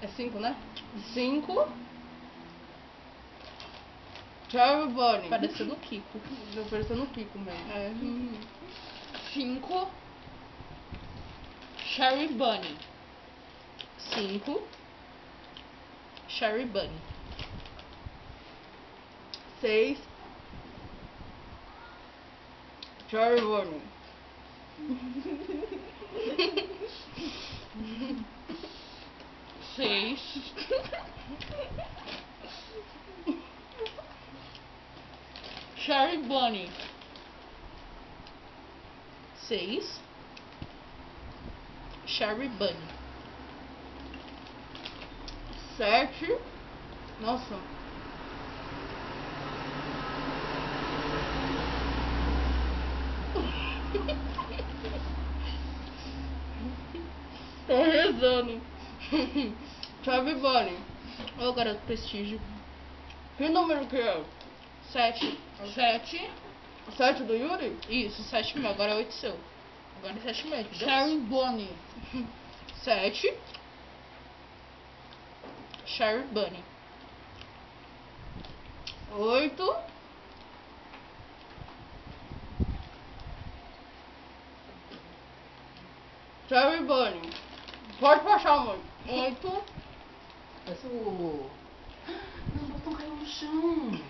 É 5, né? 5. Cherry Bunny. Parecendo o Kiko. Tô parecendo o Kiko mesmo. É. 5. Cherry Bunny. 5. Cherry Bunny. 6. Cherry Bunny. 6. Cherry Bunny. 6. Cherry Bunny. 7. Nossa. Tô rezando. Cherry Bunny. Ô, garoto prestígio. Que número que é? 7. 7. 7 do Yuri? Isso, 7 meu. Agora é 8 seu. Agora é 7 meu, entendeu? Cherry Bunny. 7. Cherry Bunny. 8. Cherry Bunny. Pode passar, mãe. 8. Parece o... Não, o botão caiu no chão.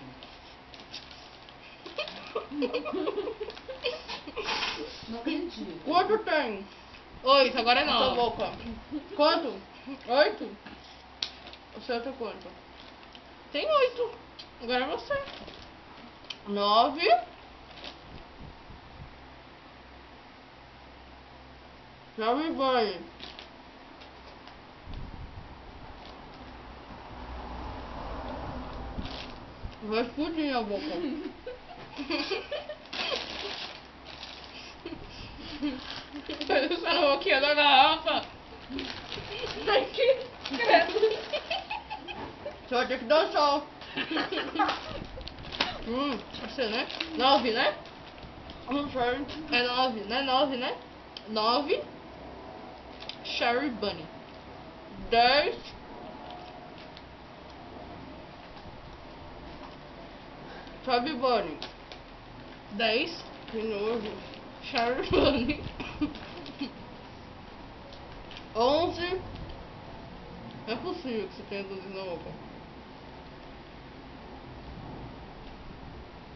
Não acredito. Quanto tem? 8, agora é Na sua 9. boca. Quanto? 8? O seu tem quanto? Tem 8. Agora é você. 9. Cherry Bunny. Vai explodir a boca. Tá deixando a boquinha da garrafa. Aqui. Credo. Você vai ter que dançar. Você, né? 9, né? Não sei. É 9, né? 9, né? 9. Cherry Bunny. 10. Cherry Bunny. 10. De novo. Cherry Bunny. 11. Não é possível que você tenha 12 na boca.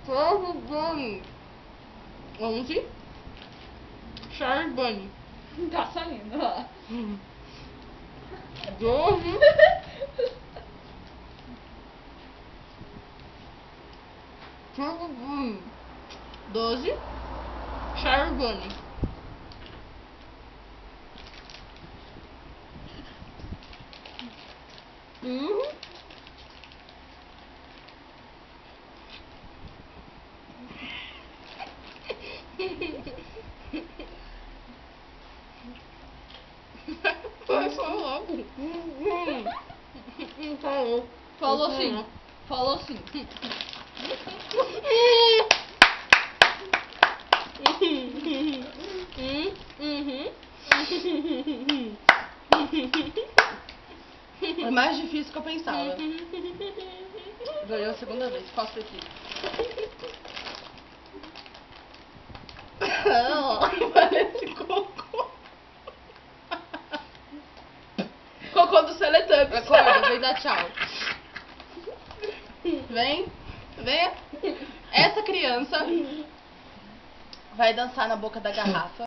Cherry Bunny. 11. Cherry Bunny. Tá saindo, ó. 12. Cherry Bunny. 12. Cherry Bunny. Vai, fala logo. Falou. Falou sim. Falou sim. É mais difícil que eu pensava. Ganhou a segunda vez. Faço aqui. Parece cocô. Cocô do Teletubbies. Acorda, vem dar tchau. Vem. Vem. Essa criança vai dançar na boca da garrafa.